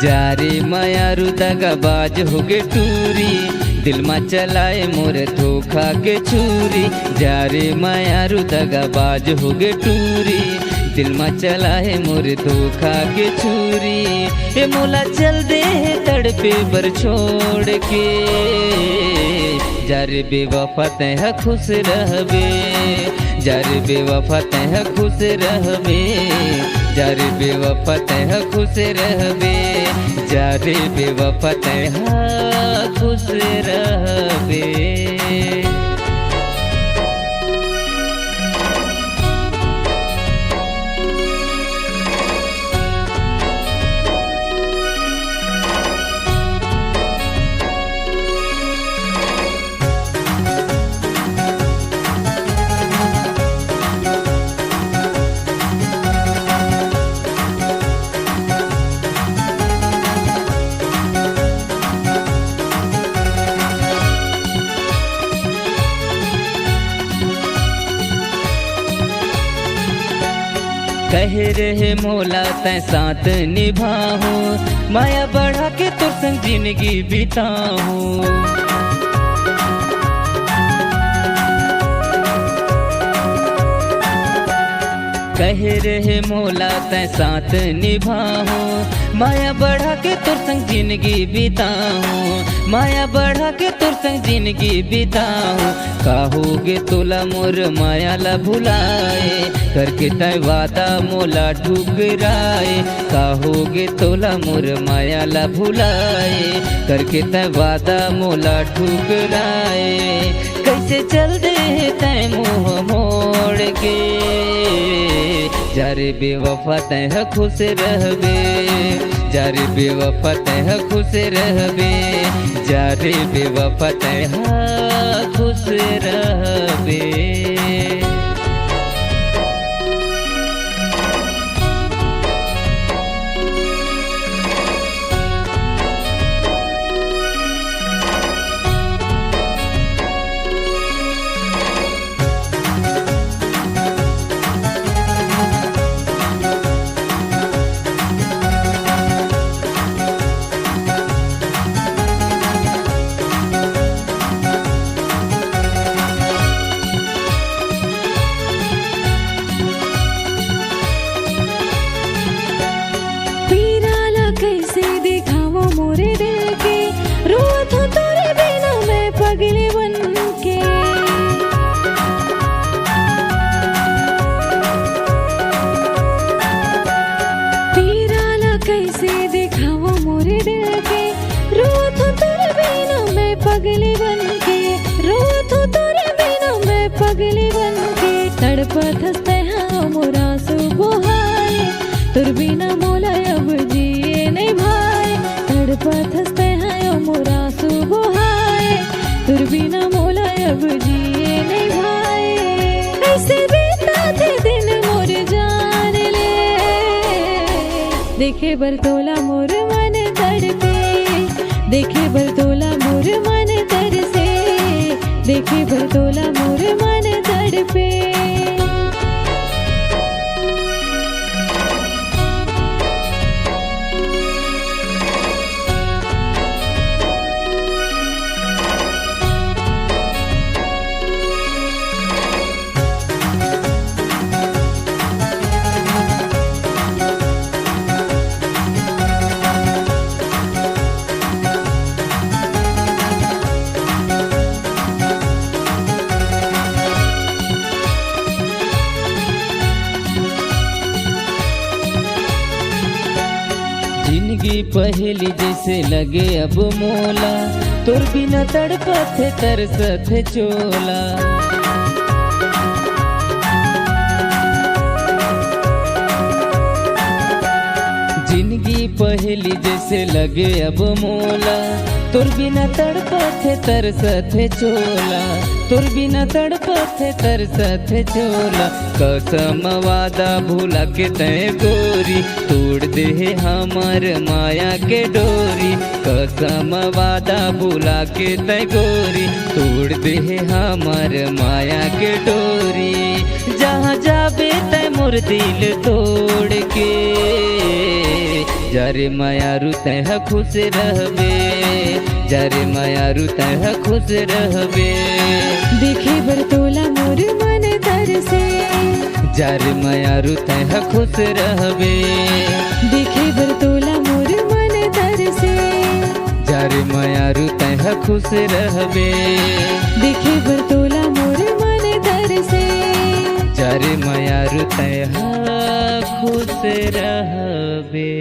जारे माया रुदगा बाज होगे टूरी, दिल में चलाए मोर धोखा के छुरी। जारे माया रुदगा बाज होगे टूरी, दिल में चलाए मोर धोखा के छुरी। ए मोला चल दे तड़पे बर छोड़ के, जारे बेवफा तह खुश रहबे, जारे बेवफा तह खुश रहबे, जारे बेवफा तह खुश रहबे, जारे बेवफा तह खुश रहबे। कहे रहे मोला तै साथ निभाहूं, माया बढ़ा के तो संग जिंदगी बिताऊं। कहे रहे मोला तै साथ निभाहूं, माया बढ़ा के तोर संग जिंदगी बिताऊं, माया बढ़ा के तोर संग जिंदगी बिताऊं। कहोगे तोला मोर माया ला भुलाए, करके तय वादा मोला ठुकराए। कहोगे तोला मोर माया ला भुलाए, करके तय वादा मोला ठुकराए। कैसे चल दे तय मुँह मोड़ के, जारे बेवफा तह खुश रहबे, जारे बेवफा तह खुश रहबे, जारे बेवफा तह खुश रहबे। मोरे दिल के रोत हूँ तोरे बिना मैं पगली बनके। पीराला कैसे दिखावा मोरे दिल के, रोत हूँ तोरे बिना मैं पगली बनके, रोत हूँ तोरे बिना मैं पगली बनके। तड़पत हंसते हैं मोरा सुबहाए, तुर बिना मोला अब जिए नहीं भाई। तड़पत हंसते हैं मोरा सुबहाए, तुर बिना मोला अब जिए नहीं भाई। ऐसे बीता थे दिन मोर जान ले, देखे बरतोला मोर मन तड़पे, देखे बरतोला मोर मन तरसे, देखे बरतोला मोर मन तड़पे। जिंदगी पहली जैसे लगे अब मोला, तोर बिना तड़पत तरसत चोला। जिंदगी पहली जैसे लगे अब मोला, तोर बिना तड़पत तरसत चोला, तोर बिना तड़पत तरसत चोला। कसम वादा भूला के तय गोरी, तोड़ दे हमार माया के डोरी। कसम वादा भूला के तय गोरी, तोड़ दे हमार माया के डोरी। जहाँ जाबे तय मोर दिल तोड़ के, जारे मायारू तय खुश रहबे, जारे मायारू तय खुश रहबे। देखे बर तोला मोर मन तरसे, जारे मायारू तय खुश रहबे, देखे बर तोला मोर मन तरसे, जारे मायारू तय खुश रहबे, देखे बर तोला मोर मन तरसे, जारे मायारू तय खुश रहबे।